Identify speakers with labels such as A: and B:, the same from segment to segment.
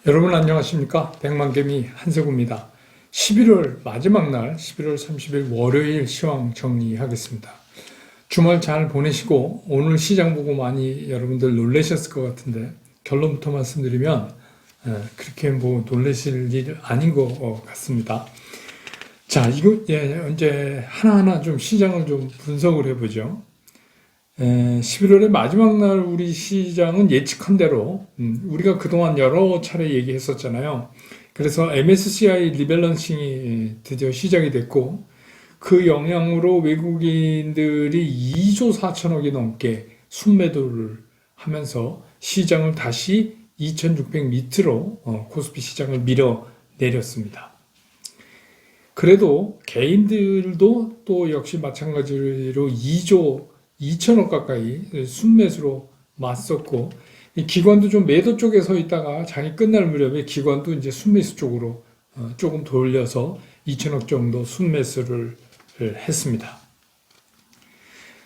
A: 여러분 안녕하십니까? 백만개미 한세구입니다. 11월 마지막 날 11월 30일 월요일 시황 정리하겠습니다. 주말 잘 보내시고 오늘 시장 보고 많이 여러분들 놀라셨을 것 같은데 결론부터 말씀드리면 그렇게 뭐 놀라실 일 아닌 것 같습니다. 자, 이거 이제 하나하나 좀 시장을 좀 분석을 해보죠. 11월의 마지막 날 우리 시장은 예측한 대로 우리가 그동안 여러 차례 얘기했었잖아요. 그래서 MSCI 리밸런싱이 드디어 시작이 됐고 그 영향으로 외국인들이 2조 4천억이 넘게 순매도를 하면서 시장을 다시 2600 밑으로 코스피 시장을 밀어내렸습니다. 그래도 개인들도 또 역시 마찬가지로 2조 2천억 가까이 순매수로 맞섰고 기관도 좀 매도 쪽에 서 있다가 장이 끝날 무렵에 기관도 이제 순매수 쪽으로 조금 돌려서 2천억 정도 순매수를 했습니다.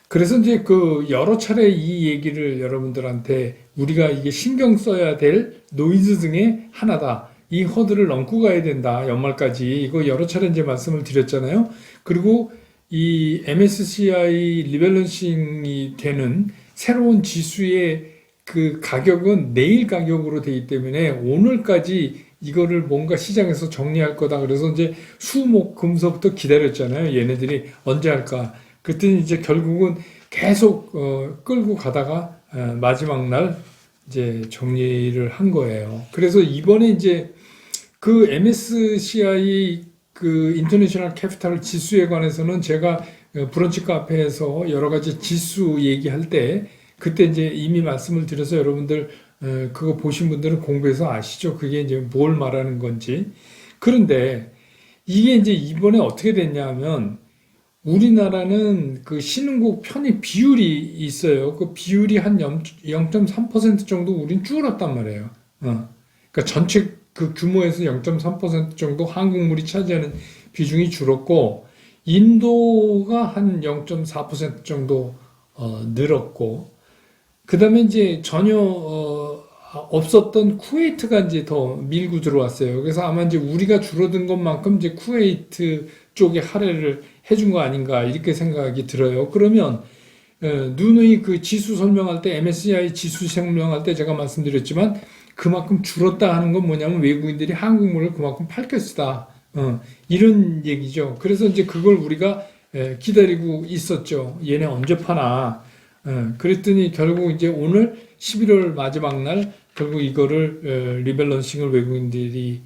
A: 그래서 이제 그 여러 차례 이 얘기를 여러분들한테 우리가 이게 신경 써야 될 노이즈 중에 하나다. 이 허들을 넘고 가야 된다. 연말까지. 이거 여러 차례 이제 말씀을 드렸잖아요. 그리고 이 MSCI 리밸런싱이 되는 새로운 지수의 그 가격은 내일 가격으로 되기 때문에 오늘까지 이거를 뭔가 시장에서 정리할 거다. 그래서 이제 수, 목, 금서부터 기다렸잖아요. 얘네들이 언제 할까. 그랬더니 이제 결국은 계속 끌고 가다가 마지막 날 이제 정리를 한 거예요. 그래서 이번에 이제 그 MSCI 그 인터내셔널 캐피탈 지수에 관해서는 제가 브런치 카페에서 여러 가지 지수 얘기할 때 그때 이제 이미 말씀을 드려서 여러분들 그거 보신 분들은 공부해서 아시죠? 그게 이제 뭘 말하는 건지. 그런데 이게 이제 이번에 어떻게 됐냐면 우리나라는 그 신흥국 편입 비율이 있어요. 그 비율이 한 0.3% 정도 우린 줄었단 말이에요. 그러니까 전체 그 규모에서 0.3% 정도 한국물이 차지하는 비중이 줄었고 인도가 한 0.4% 정도 늘었고 그 다음에 이제 전혀 없었던 쿠웨이트가 이제 더 밀고 들어왔어요. 그래서 아마 이제 우리가 줄어든 것만큼 이제 쿠웨이트 쪽에 할애를 해준 거 아닌가 이렇게 생각이 들어요. 그러면 누누이 그 지수 설명할 때 MSCI 지수 설명할 때 제가 말씀드렸지만 그만큼 줄었다 하는 건 뭐냐면 외국인들이 한국물을 그만큼 팔 것이다. 이런 얘기죠. 그래서 이제 그걸 우리가 기다리고 있었죠. 얘네 언제 파나. 그랬더니 결국 이제 오늘 11월 마지막 날 결국 이거를 리밸런싱을 외국인들이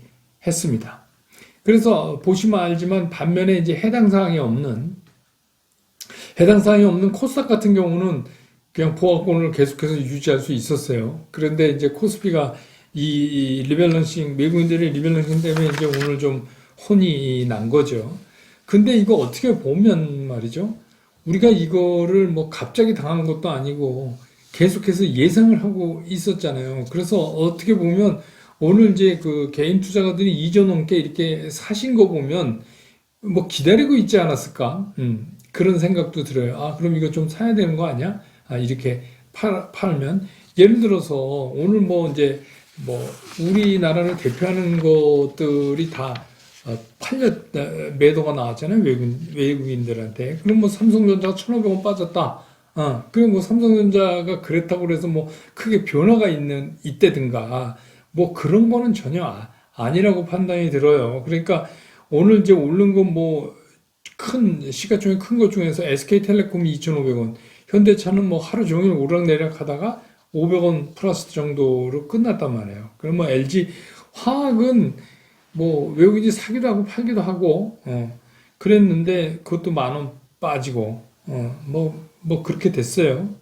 A: 했습니다. 그래서 보시면 알지만 반면에 이제 해당 사항이 없는 코스닥 같은 경우는 그냥 보합권을 계속해서 유지할 수 있었어요. 그런데 이제 코스피가 이 리밸런싱, 외국인들의 리밸런싱 때문에 이제 오늘 좀 혼이 난 거죠. 근데 이거 어떻게 보면 말이죠. 우리가 이거를 뭐 갑자기 당한 것도 아니고 계속해서 예상을 하고 있었잖아요. 그래서 어떻게 보면 오늘 이제 그 개인 투자가들이 2조 넘게 이렇게 사신 거 보면 뭐 기다리고 있지 않았을까? 그런 생각도 들어요. 아, 그럼 이거 좀 사야 되는 거 아니야? 이렇게 팔면 예를 들어서 오늘 뭐 이제 뭐 우리나라를 대표하는 것들이 다 매도가 나왔잖아요. 외국인들한테. 그럼 뭐 삼성전자가 1,500원 빠졌다. 그럼 뭐 삼성전자가 그랬다고 그래서 뭐 크게 변화가 있다든가 뭐 그런 거는 전혀 아니라고 판단이 들어요. 그러니까 오늘 이제 오른 건 뭐 시가총액 큰 것 중에서 SK텔레콤이 2,500원, 현대차는 뭐 하루 종일 오르락내리락 하다가 500원 플러스 정도로 끝났단 말이에요. 그럼 뭐 LG 화학은 뭐 외국인이 사기도 하고 팔기도 하고 그랬는데 그것도 10,000원 빠지고 뭐 그렇게 됐어요.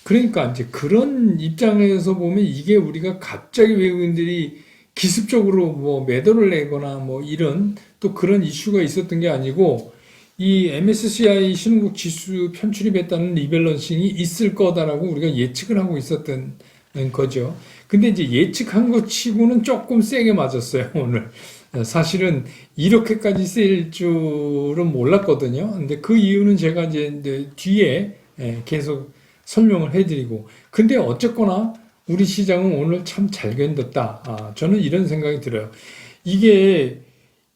A: 그러니까 이제 그런 입장에서 보면 이게 우리가 갑자기 외국인들이 기습적으로 뭐 매도를 내거나 뭐 이런 또 그런 이슈가 있었던 게 아니고 이 MSCI 신흥국 지수 편출입했다는 리밸런싱이 있을 거다라고 우리가 예측을 하고 있었던 거죠. 근데 이제 예측한 것 치고는 조금 세게 맞았어요, 오늘. 사실은 이렇게까지 세일 줄은 몰랐거든요. 근데 그 이유는 제가 이제 뒤에 계속 설명을 해드리고. 근데 어쨌거나 우리 시장은 오늘 참 잘 견뎠다. 저는 이런 생각이 들어요. 이게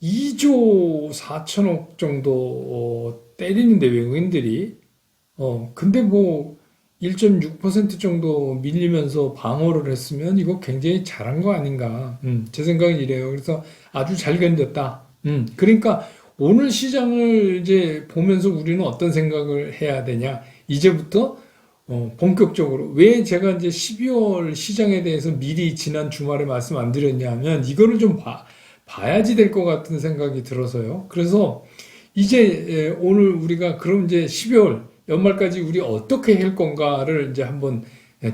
A: 2조 4천억 정도 때리는데 외국인들이 근데 뭐 1.6% 정도 밀리면서 방어를 했으면 이거 굉장히 잘한 거 아닌가. 제 생각은 이래요. 그래서 아주 잘 견뎠다. 그러니까 오늘 시장을 이제 보면서 우리는 어떤 생각을 해야 되냐. 이제부터 본격적으로 왜 제가 이제 12월 시장에 대해서 미리 지난 주말에 말씀 안 드렸냐면 이거를 좀 봐야지 될 것 같은 생각이 들어서요. 그래서 이제 오늘 우리가 그럼 이제 12월 연말까지 우리 어떻게 할 건가를 이제 한번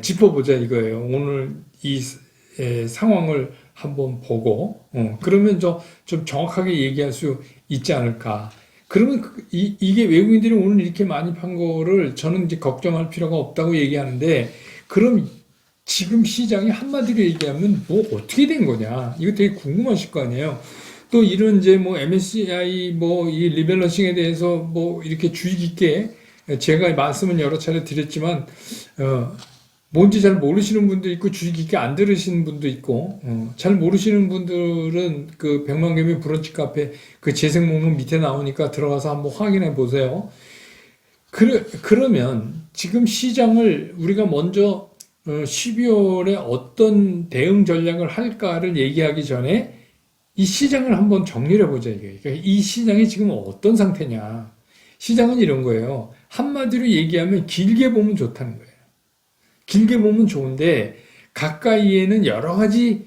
A: 짚어보자 이거예요. 오늘 이 상황을 한번 보고 그러면 좀 정확하게 얘기할 수 있지 않을까. 그러면 이게 외국인들이 오늘 이렇게 많이 판 거를 저는 이제 걱정할 필요가 없다고 얘기하는데 그럼 지금 시장이 한마디로 얘기하면 뭐 어떻게 된 거냐. 이거 되게 궁금하실 거 아니에요. 또 이런 이제 뭐 MSCI 뭐 이 리밸런싱에 대해서 뭐 이렇게 주의 깊게 제가 말씀은 여러 차례 드렸지만 뭔지 잘 모르시는 분도 있고 주의 깊게 안 들으시는 분도 있고 잘 모르시는 분들은 그 백만개미 브런치 카페 그 재생 목록 밑에 나오니까 들어가서 한번 확인해 보세요. 그러면 지금 시장을 우리가 먼저 12월에 어떤 대응 전략을 할까를 얘기하기 전에 이 시장을 한번 정리를 해보자 이게. 그러니까 이 시장이 지금 어떤 상태냐. 시장은 이런 거예요. 한마디로 얘기하면 길게 보면 좋다는 거예요. 길게 보면 좋은데 가까이에는 여러 가지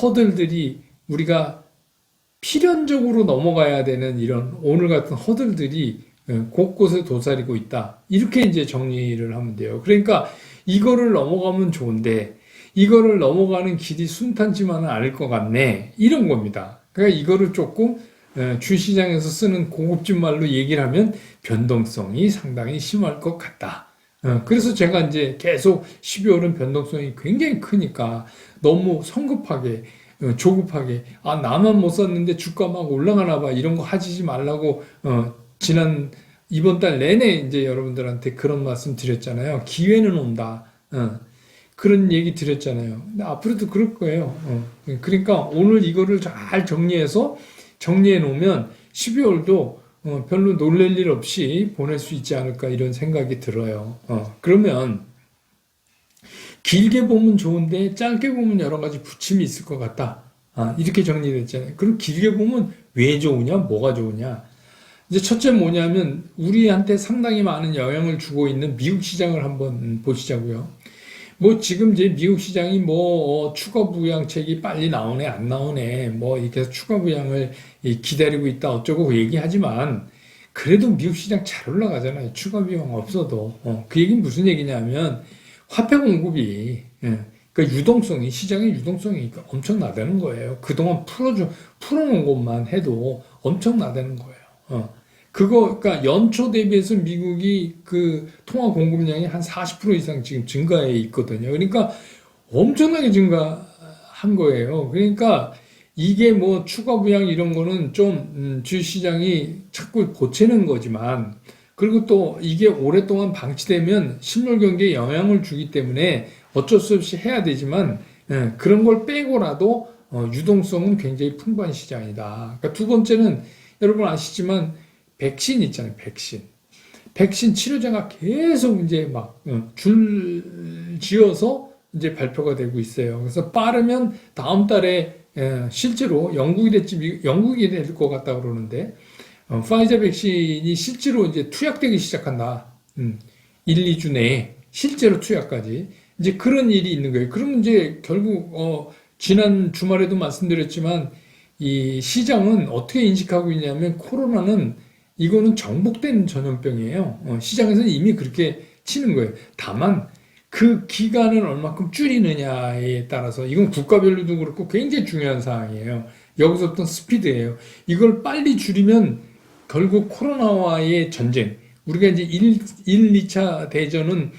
A: 허들들이 우리가 필연적으로 넘어가야 되는 이런 오늘 같은 허들들이 곳곳에 도사리고 있다. 이렇게 이제 정리를 하면 돼요. 그러니까 이거를 넘어가면 좋은데 이거를 넘어가는 길이 순탄치만은 않을 것 같네. 이런 겁니다. 그러니까 이거를 조금 주시장에서 쓰는 고급진 말로 얘기를 하면 변동성이 상당히 심할 것 같다. 그래서 제가 이제 계속 12월은 변동성이 굉장히 크니까 너무 성급하게 조급하게 나만 못 샀는데 주가 막 올라가나 봐 이런 거 하지 말라고 지난 이번 달 내내 이제 여러분들한테 그런 말씀 드렸잖아요. 기회는 온다. 그런 얘기 드렸잖아요. 근데 앞으로도 그럴 거예요. 그러니까 오늘 이거를 잘 정리해 놓으면 12월도 별로 놀랄 일 없이 보낼 수 있지 않을까 이런 생각이 들어요. 그러면 길게 보면 좋은데 짧게 보면 여러 가지 부침이 있을 것 같다. 이렇게 정리됐잖아요. 그럼 길게 보면 왜 좋으냐, 뭐가 좋으냐. 이제 첫째 뭐냐면 우리한테 상당히 많은 영향을 주고 있는 미국 시장을 한번 보시자고요. 뭐 지금 이제 미국 시장이 뭐 추가 부양책이 빨리 나오네 안 나오네 뭐 이렇게 해서 추가 부양을 기다리고 있다 어쩌고 얘기하지만 그래도 미국 시장 잘 올라가잖아요. 추가 비용 없어도 그 얘기는 무슨 얘기냐면 화폐 공급이 그러니까 유동성이 시장의 유동성이 엄청나다는 거예요. 그동안 풀어놓은 것만 해도 엄청나다는 거예요. 그러니까 연초 대비해서 미국이 그 통화 공급량이 한 40% 이상 지금 증가해 있거든요. 그러니까 엄청나게 증가한 거예요. 그러니까 이게 뭐 추가 부양 이런 거는 좀 주시장이 자꾸 보채는 거지만 그리고 또 이게 오랫동안 방치되면 실물 경기에 영향을 주기 때문에 어쩔 수 없이 해야 되지만 그런 걸 빼고라도 유동성은 굉장히 풍부한 시장이다. 그러니까 두 번째는 여러분 아시지만 백신 있잖아요. 백신 치료제가 계속 이제 막 줄지어서 이제 발표가 되고 있어요. 그래서 빠르면 다음 달에 실제로 영국이 될 것 같다 그러는데 파이자 백신이 실제로 이제 투약되기 시작한다. 1, 2주 내에 실제로 투약까지 이제 그런 일이 있는 거예요. 그러면 이제 결국 지난 주말에도 말씀드렸지만 이 시장은 어떻게 인식하고 있냐면 코로나는 이거는 정복된 전염병이에요. 시장에서는 이미 그렇게 치는 거예요. 다만 그 기간을 얼마큼 줄이느냐에 따라서 이건 국가별로도 그렇고 굉장히 중요한 사항이에요. 여기서부터 스피드예요. 이걸 빨리 줄이면 결국 코로나와의 전쟁. 우리가 이제 1, 2차 대전은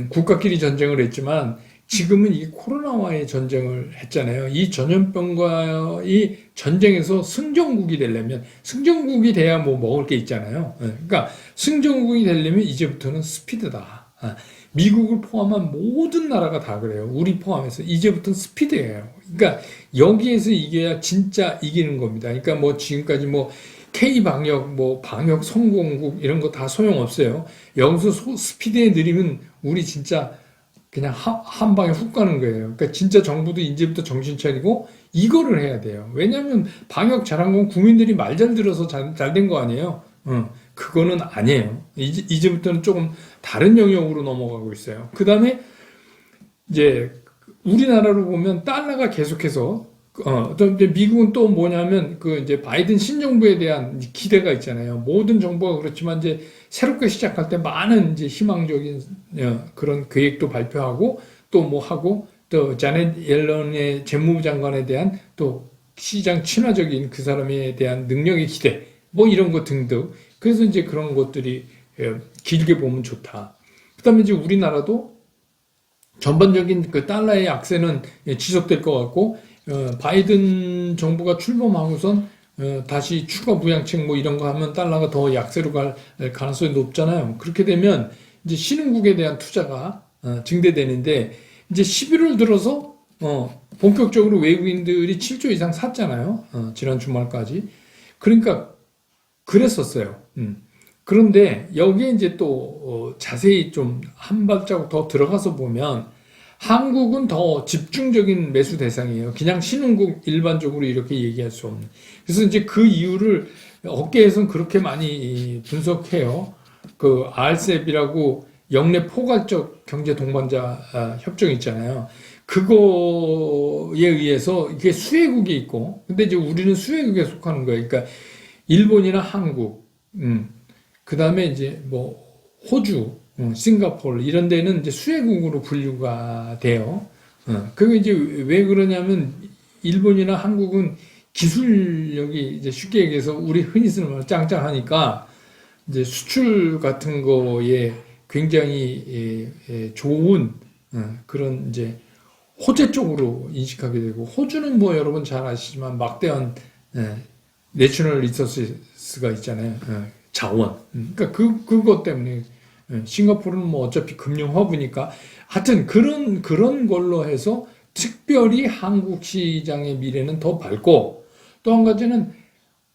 A: 국가끼리 전쟁을 했지만 지금은 이 코로나와의 전쟁을 했잖아요. 이 전염병과의 전쟁에서 승전국이 되려면 승전국이 돼야 뭐 먹을 게 있잖아요. 그러니까 승전국이 되려면 이제부터는 스피드다. 미국을 포함한 모든 나라가 다 그래요. 우리 포함해서. 이제부터는 스피드예요. 그러니까 여기에서 이겨야 진짜 이기는 겁니다. 그러니까 뭐 지금까지 뭐 K방역, 뭐 방역 성공국 이런 거 다 소용없어요. 여기서 스피드에 느리면 우리 진짜 그냥 한 방에 훅 가는 거예요. 그러니까 진짜 정부도 이제부터 정신 차리고 이거를 해야 돼요. 왜냐하면 방역 잘한 건 국민들이 말 잘 들어서 잘 된 거 아니에요. 그거는 아니에요. 이제부터는 조금 다른 영역으로 넘어가고 있어요. 그 다음에 이제 우리나라로 보면 달러가 계속해서 또 이제 미국은 또 뭐냐면 그 이제 바이든 신정부에 대한 기대가 있잖아요. 모든 정부가 그렇지만 이제 새롭게 시작할 때 많은 이제 희망적인 그런 계획도 발표하고 또 뭐 하고 또 자넷 옐런의 재무부 장관에 대한 또 시장 친화적인 그 사람에 대한 능력의 기대 뭐 이런 거 등등. 그래서 이제 그런 것들이 길게 보면 좋다. 그다음에 이제 우리나라도 전반적인 그 달러의 약세는 지속될 것 같고 바이든 정부가 출범하고선 다시 추가 부양책 뭐 이런 거 하면 달러가 더 약세로 갈 가능성이 높잖아요. 그렇게 되면 이제 신흥국에 대한 투자가 증대되는데 이제 11월 들어서 본격적으로 외국인들이 7조 이상 샀잖아요. 지난 주말까지. 그러니까 그랬었어요. 그런데 여기에 이제 또 자세히 좀 한 발자국 더 들어가서 보면 한국은 더 집중적인 매수 대상이에요. 그냥 신흥국 일반적으로 이렇게 얘기할 수 없는. 그래서 이제 그 이유를 업계에서는 그렇게 많이 분석해요. 그 RCEP이라고 역내 포괄적 경제 동반자 협정 있잖아요. 그거에 의해서 이게 수혜국이 있고, 근데 이제 우리는 수혜국에 속하는 거예요. 그러니까 일본이나 한국, 그 다음에 이제 뭐 호주, 싱가포르 이런 데는 이제 수혜국으로 분류가 돼요. 그게 이제 왜 그러냐면 일본이나 한국은 기술력이 이제 쉽게 얘기해서 우리 흔히 쓰는 말로 짱짱하니까 이제 수출 같은 거에 굉장히 좋은 그런 이제 호재 쪽으로 인식하게 되고 호주는 뭐 여러분 잘 아시지만 막대한 내셔널 리소스가 있잖아요. 자원. 그러니까 그것 때문에 싱가포르는 뭐 어차피 금융 허브니까 하여튼 그런 걸로 해서 특별히 한국 시장의 미래는 더 밝고 또 한 가지는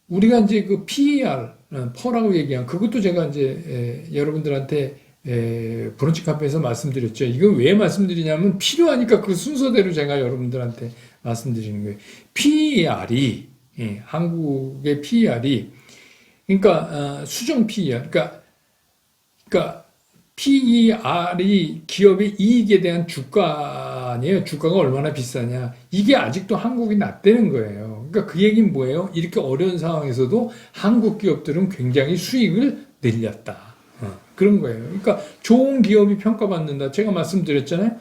A: 우리가 이제 그 PER 퍼라고 얘기한 그것도 제가 이제 여러분들한테 브런치 카페에서 말씀드렸죠. 이거 왜 말씀드리냐면 필요하니까 그 순서대로 제가 여러분들한테 말씀드리는 거예요. PER이 한국의 PER이 그러니까 수정 PER 그러니까 PER이 기업의 이익에 대한 주가 아니에요. 주가가 얼마나 비싸냐. 이게 아직도 한국이 낮다는 거예요. 그러니까 그 얘기는 뭐예요? 이렇게 어려운 상황에서도 한국 기업들은 굉장히 수익을 늘렸다. 그런 거예요. 그러니까 좋은 기업이 평가받는다. 제가 말씀드렸잖아요.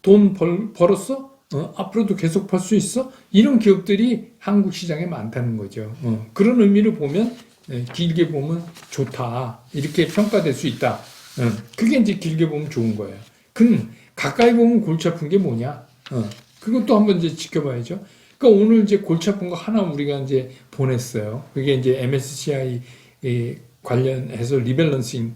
A: 돈 벌었어? 앞으로도 계속 벌 수 있어? 이런 기업들이 한국 시장에 많다는 거죠. 그런 의미를 보면 길게 보면 좋다. 이렇게 평가될 수 있다. 그게 이제 길게 보면 좋은 거예요. 그럼 가까이 보면 골치 아픈 게 뭐냐? 그것도 한번 이제 지켜봐야죠. 그러니까 오늘 이제 골치 아픈 거 하나 우리가 이제 보냈어요. 그게 이제 MSCI 관련해서 리밸런싱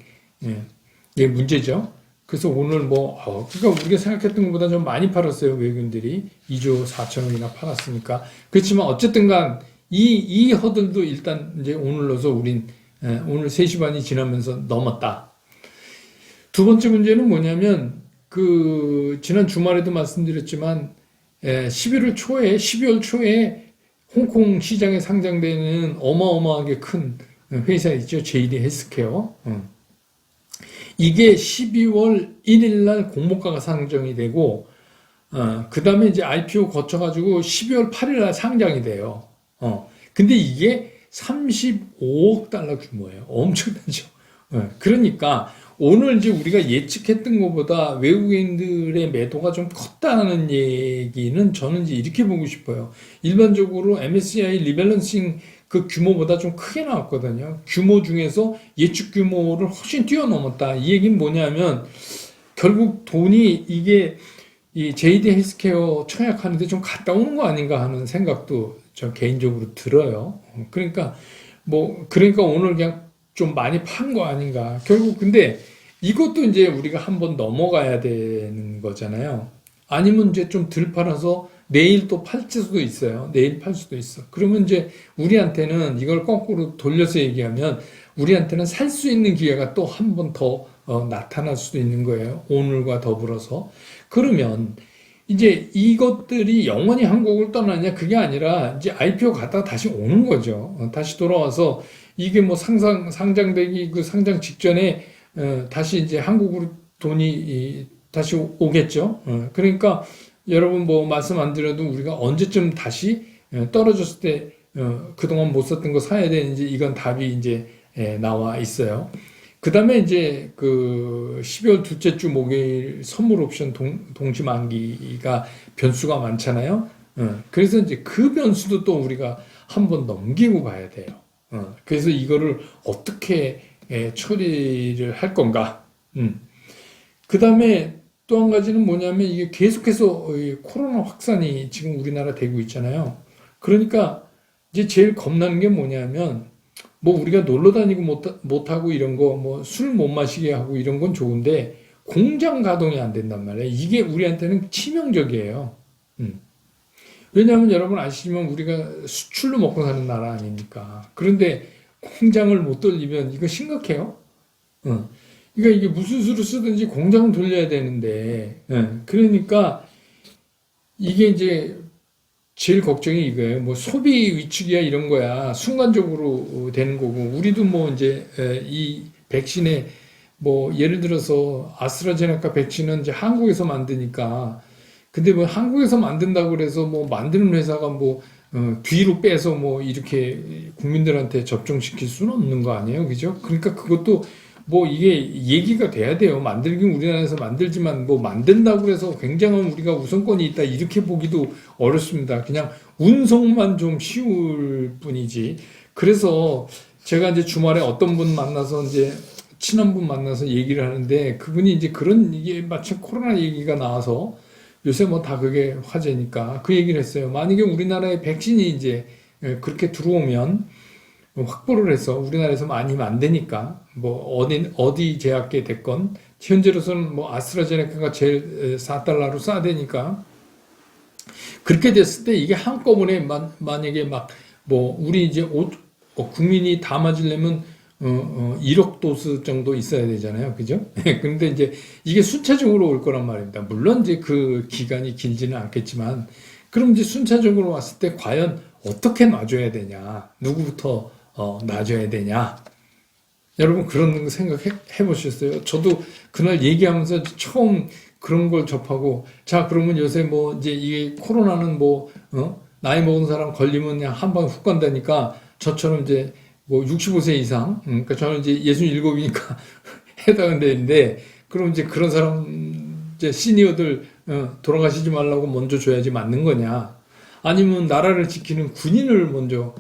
A: 예, 문제죠. 그래서 오늘 뭐 그러니까 우리가 생각했던 것보다 좀 많이 팔았어요. 외국인들이 2조 4천억이나 팔았으니까. 그렇지만 어쨌든간 이 허들도 일단 이제 오늘로서 우린 오늘 3시 반이 지나면서 넘었다. 두 번째 문제는 뭐냐면 그 지난 주말에도 말씀드렸지만 12월 초에 홍콩 시장에 상장되는 어마어마하게 큰 회사 있죠. JD 헬스케어. 이게 12월 1일 날 공모가가 상정이 되고 그 다음에 이제 IPO 거쳐가지고 12월 8일 날 상장이 돼요. 근데 이게 35억 달러 규모예요. 엄청나죠. 그러니까 오늘 이제 우리가 예측했던 것보다 외국인들의 매도가 좀 컸다는 얘기는 저는 이제 이렇게 보고 싶어요. 일반적으로 MSCI 리밸런싱 그 규모보다 좀 크게 나왔거든요. 규모 중에서 예측 규모를 훨씬 뛰어넘었다. 이 얘기는 뭐냐면 결국 돈이 이게 이 JD 헬스케어 청약하는데 좀 갔다 오는 거 아닌가 하는 생각도 저 개인적으로 들어요. 그러니까 오늘 그냥 좀 많이 판 거 아닌가. 결국 근데 이것도 이제 우리가 한번 넘어가야 되는 거잖아요. 아니면 이제 좀 덜 팔아서 내일 또 팔 수도 있어요. 내일 팔 수도 있어. 그러면 이제 우리한테는 이걸 거꾸로 돌려서 얘기하면 우리한테는 살 수 있는 기회가 또 한 번 더 나타날 수도 있는 거예요. 오늘과 더불어서. 그러면 이제 이것들이 영원히 한국을 떠나냐? 그게 아니라 이제 IPO 갔다가 다시 오는 거죠. 다시 돌아와서 이게 뭐 상장되기 그 상장 직전에 다시 이제 한국으로 돈이 다시 오겠죠. 그러니까 여러분 뭐 말씀 안 드려도 우리가 언제쯤 다시 떨어졌을 때 그동안 못 썼던 거 사야 되는지 이건 답이 이제 나와 있어요. 그 다음에 이제 그 12월 둘째 주 목요일 선물 옵션 동시 만기가 변수가 많잖아요. 그래서 이제 그 변수도 또 우리가 한번 넘기고 봐야 돼요. 그래서 이거를 어떻게 처리를 할 건가. 그 다음에 또 한 가지는 뭐냐면 이게 계속해서 코로나 확산이 지금 우리나라 되고 있잖아요. 그러니까 이제 제일 겁나는 게 뭐냐면 뭐 우리가 놀러 다니고 못하고 이런 거 뭐 술 못 마시게 하고 이런 건 좋은데 공장 가동이 안 된단 말이에요. 이게 우리한테는 치명적이에요. 왜냐하면 여러분 아시지만 우리가 수출로 먹고 사는 나라 아닙니까? 그런데 공장을 못 돌리면 이거 심각해요. 그러니까 이게 무슨 수를 쓰든지 공장을 돌려야 되는데, 그러니까 이게 이제 제일 걱정이 이거예요. 뭐 소비 위축이야 이런 거야 순간적으로 되는 거고 우리도 뭐 이제 이 백신에 뭐 예를 들어서 아스트라제네카 백신은 이제 한국에서 만드니까 근데 뭐 한국에서 만든다고 그래서 뭐 만드는 회사가 뭐 뒤로 빼서 뭐 이렇게 국민들한테 접종시킬 수는 없는 거 아니에요, 그죠? 그러니까 그것도 뭐 이게 얘기가 돼야 돼요. 만들긴 우리나라에서 만들지만 뭐 만든다고 해서 굉장한 우리가 우선권이 있다 이렇게 보기도 어렵습니다. 그냥 운송만 좀 쉬울 뿐이지. 그래서 제가 이제 주말에 어떤 분 만나서 이제 친한 분 만나서 얘기를 하는데 그분이 이제 그런 이게 마침 코로나 얘기가 나와서 요새 뭐 다 그게 화제니까 그 얘기를 했어요. 만약에 우리나라에 백신이 이제 그렇게 들어오면 확보를 해서 우리나라에서 많이 안 되니까 뭐 어디 제약계 됐건 현재로서는 뭐 아스트라제네카가 제일 4달러로 싸대니까 그렇게 됐을 때 이게 한꺼번에 만약에 막 뭐 우리 이제 국민이 다 맞으려면 1억 도스 정도 있어야 되잖아요. 그죠? 근데 이제 이게 순차적으로 올 거란 말입니다. 물론 이제 그 기간이 길지는 않겠지만 그럼 이제 순차적으로 왔을 때 과연 어떻게 놔줘야 되냐? 누구부터 놔줘야 되냐? 여러분 그런 거 생각해 보셨어요? 저도 그날 얘기하면서 처음 그런 걸 접하고 자 그러면 요새 뭐 이제 이게 코로나는 뭐 나이 먹은 사람 걸리면 그냥 한 방에 훅 간다니까 저처럼 이제 뭐 65세 이상 그러니까 저는 이제 67이니까 해당되는데 그럼 이제 그런 사람 이제 시니어들 돌아가시지 말라고 먼저 줘야지 맞는 거냐? 아니면 나라를 지키는 군인을 먼저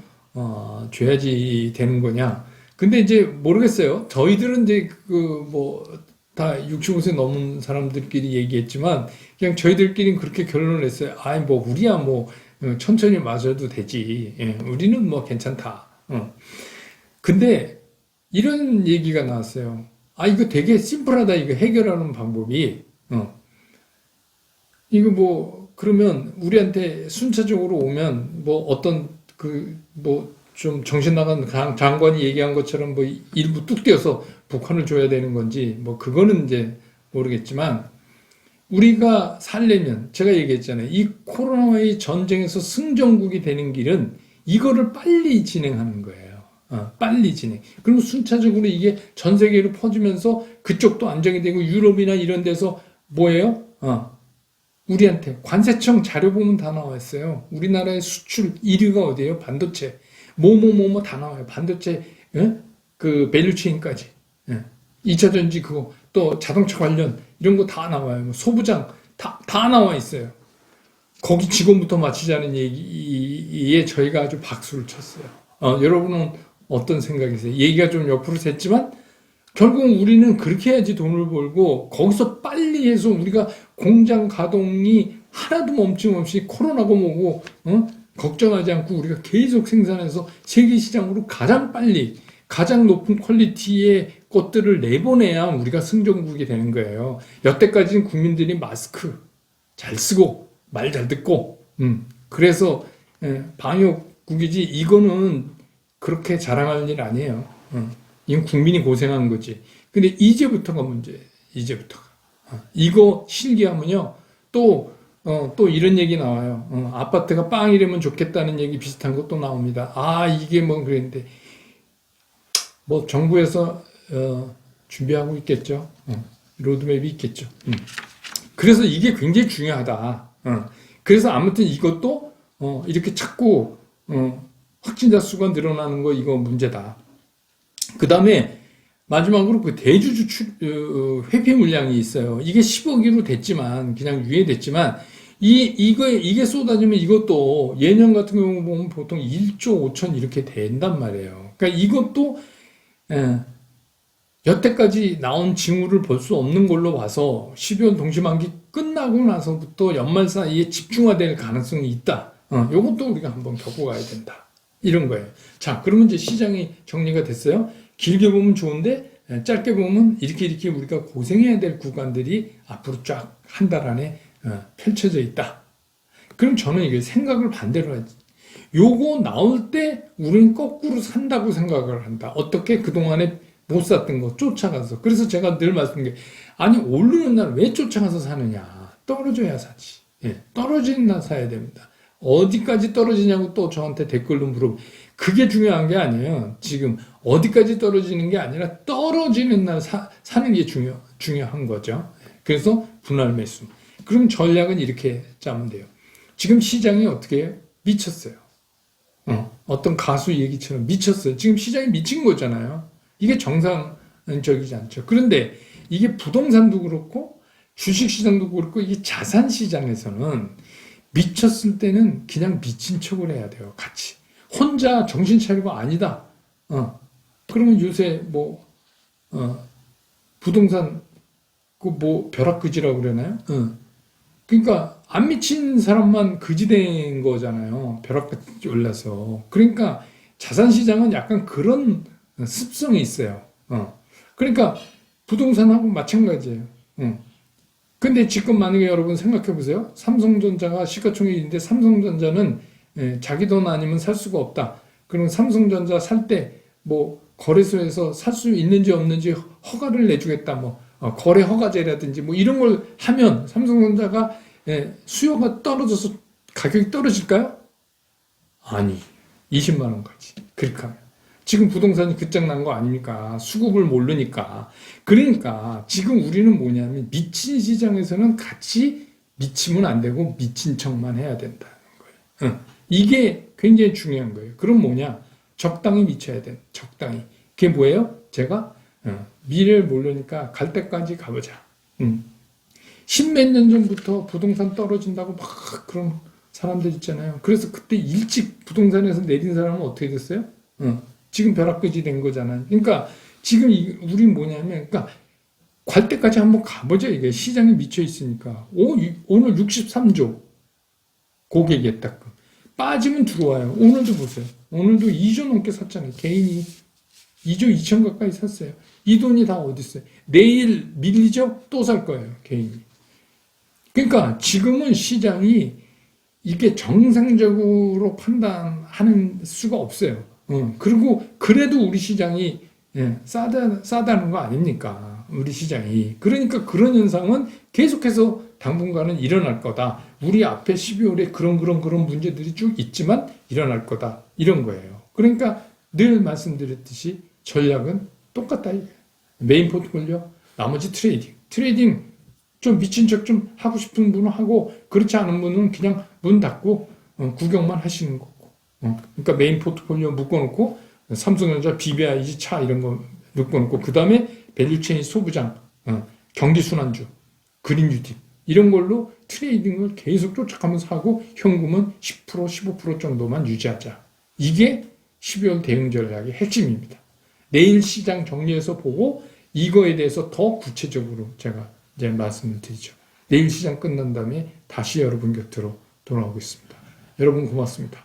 A: 줘야지 되는 거냐? 근데 이제 모르겠어요. 저희들은 이제 그 뭐 다 65세 넘은 사람들끼리 얘기했지만 그냥 저희들끼리는 그렇게 결론을 냈어요. 아이 뭐 우리야 뭐 천천히 맞아도 되지. 예, 우리는 뭐 괜찮다. 근데 이런 얘기가 나왔어요. 아 이거 되게 심플하다. 이거 해결하는 방법이. 이거 뭐 그러면 우리한테 순차적으로 오면 뭐 어떤 그 뭐 좀 정신 나간 장관이 얘기한 것처럼 뭐 일부 뚝 떼어서 북한을 줘야 되는 건지 뭐 그거는 이제 모르겠지만 우리가 살려면 제가 얘기했잖아요. 이 코로나의 전쟁에서 승전국이 되는 길은 이거를 빨리 진행하는 거예요. 빨리 진행. 그리고 순차적으로 이게 전 세계로 퍼지면서 그쪽도 안정이 되고 유럽이나 이런 데서 뭐예요? 우리한테 관세청 자료 보면 다 나와 있어요. 우리나라의 수출 1위가 어디예요? 반도체. 뭐뭐뭐뭐 다 나와요. 반도체 그 밸류체인까지. 2차 전지 그거 또 자동차 관련 이런 거 다 나와요. 소부장 다 나와 있어요. 거기 직원부터 마치자는 얘기에 저희가 아주 박수를 쳤어요. 여러분은 어떤 생각이세요? 얘기가 좀 옆으로 샜지만 결국 우리는 그렇게 해야지 돈을 벌고 거기서 빨리 해서 우리가 공장 가동이 하나도 멈춤없이 코로나고 뭐고 걱정하지 않고 우리가 계속 생산해서 세계 시장으로 가장 빨리 가장 높은 퀄리티의 것들을 내보내야 우리가 승전국이 되는 거예요. 여태까지는 국민들이 마스크 잘 쓰고 말 잘 듣고 그래서 방역국이지 이거는 그렇게 자랑할 일 아니에요. 이건 국민이 고생한 거지. 근데 이제부터가 문제예요. 이제부터가. 이거 실기하면요. 또 이런 얘기 나와요. 아파트가 빵이라면 좋겠다는 얘기 비슷한 것도 나옵니다. 이게 뭐 그랬는데 뭐 정부에서 준비하고 있겠죠. 로드맵이 있겠죠. 그래서 이게 굉장히 중요하다. 그래서 아무튼 이것도 이렇게 자꾸 확진자 수가 늘어나는 거 이거 문제다. 그 다음에 마지막으로 그 대주주 회피 물량이 있어요. 이게 10억으로 됐지만 그냥 유예됐지만 이게 쏟아지면 이것도 예년 같은 경우 보면 보통 1조 5천 이렇게 된단 말이에요. 그러니까 이것도 여태까지 나온 징후를 볼 수 없는 걸로 봐서 12월 동시만기 끝나고 나서부터 연말 사이에 집중화될 가능성이 있다. 요것도 우리가 한번 겪고 가야 된다. 이런 거예요. 자, 그러면 이제 시장이 정리가 됐어요. 길게 보면 좋은데 짧게 보면 이렇게 우리가 고생해야 될 구간들이 앞으로 쫙 한 달 안에 펼쳐져 있다. 그럼 저는 이게 생각을 반대로 하지. 요거 나올 때 우리는 거꾸로 산다고 생각을 한다. 어떻게 그동안에 못 샀던 거 쫓아가서. 그래서 제가 늘 말씀드린 게 아니 오르는 날 왜 쫓아가서 사느냐. 떨어져야 사지. 떨어지는 날 사야 됩니다. 어디까지 떨어지냐고 또 저한테 댓글로 물어보고 그게 중요한 게 아니에요. 지금 어디까지 떨어지는 게 아니라 떨어지는 날 사는 게 중요한 거죠. 그래서 분할 매수. 그럼 전략은 이렇게 짜면 돼요. 지금 시장이 어떻게 해요? 미쳤어요. 어떤 가수 얘기처럼 미쳤어요. 지금 시장이 미친 거잖아요. 이게 정상적이지 않죠. 그런데 이게 부동산도 그렇고 주식시장도 그렇고 이게 자산시장에서는 미쳤을 때는 그냥 미친 척을 해야 돼요. 같이. 혼자 정신 차리고 아니다. 그러면 요새 부동산 벼락그지라고 그러나요? 그러니까 안 미친 사람만 그지된 거잖아요. 벼락같이 올라서. 그러니까 자산시장은 약간 그런 습성이 있어요. 그러니까 부동산하고 마찬가지예요. 근데 지금 만약에 여러분 생각해 보세요. 삼성전자가 시가총액인데 삼성전자는 자기 돈 아니면 살 수가 없다. 그럼 삼성전자 살 때 거래소에서 살 수 있는지 없는지 허가를 내주겠다. 거래 허가제라든지 이런 걸 하면 삼성전자가 수요가 떨어져서 가격이 떨어질까요? 아니, 20만 원까지. 그렇게 하면. 지금 부동산이 끝장난 거 아닙니까? 수급을 모르니까. 그러니까 지금 우리는 뭐냐면 미친 시장에서는 같이 미치면 안 되고 미친 척만 해야 된다는 거예요. 이게 굉장히 중요한 거예요. 그럼 뭐냐? 적당히 미쳐야 돼. 적당히. 그게 뭐예요? 제가 미래를 모르니까 갈 때까지 가보자. 십몇 년 전부터 부동산 떨어진다고 막 그런 사람들 있잖아요. 그래서 그때 일찍 부동산에서 내린 사람은 어떻게 됐어요? 지금 벼락거지 된 거잖아요. 그러니까 지금 우린 뭐냐면, 그러니까 갈 때까지 한번 가보자. 이게 시장에 미쳐 있으니까. 오늘 63조 고객이 딱 빠지면 들어와요. 오늘도 보세요. 오늘도 2조 넘게 샀잖아요. 개인이 2조 2천 가까이 샀어요. 이 돈이 다 어디 있어요? 내일 밀리죠? 또 살 거예요. 개인이. 그러니까 지금은 시장이 이게 정상적으로 판단하는 수가 없어요. 그리고 그래도 우리 시장이 싸다는 거 아닙니까? 우리 시장이. 그러니까 그런 현상은 계속해서 당분간은 일어날 거다. 우리 앞에 12월에 그런 문제들이 쭉 있지만 일어날 거다. 이런 거예요. 그러니까 늘 말씀드렸듯이 전략은 똑같다. 메인 포트폴리오, 나머지 트레이딩 좀 미친 척 좀 하고 싶은 분은 하고 그렇지 않은 분은 그냥 문 닫고 구경만 하시는 거고. 그러니까 메인 포트폴리오 묶어놓고 삼성전자, BBIG, 차 이런 거 묶어놓고 그 다음에 밸류체인 소부장, 경기순환주, 그린유딜 이런 걸로 트레이딩을 계속 쫓아가면서 하고 현금은 10%, 15% 정도만 유지하자. 이게 12월 대응 전략의 핵심입니다. 내일 시장 정리해서 보고 이거에 대해서 더 구체적으로 제가 이제 말씀을 드리죠. 내일 시장 끝난 다음에 다시 여러분 곁으로 돌아오겠습니다. 여러분 고맙습니다.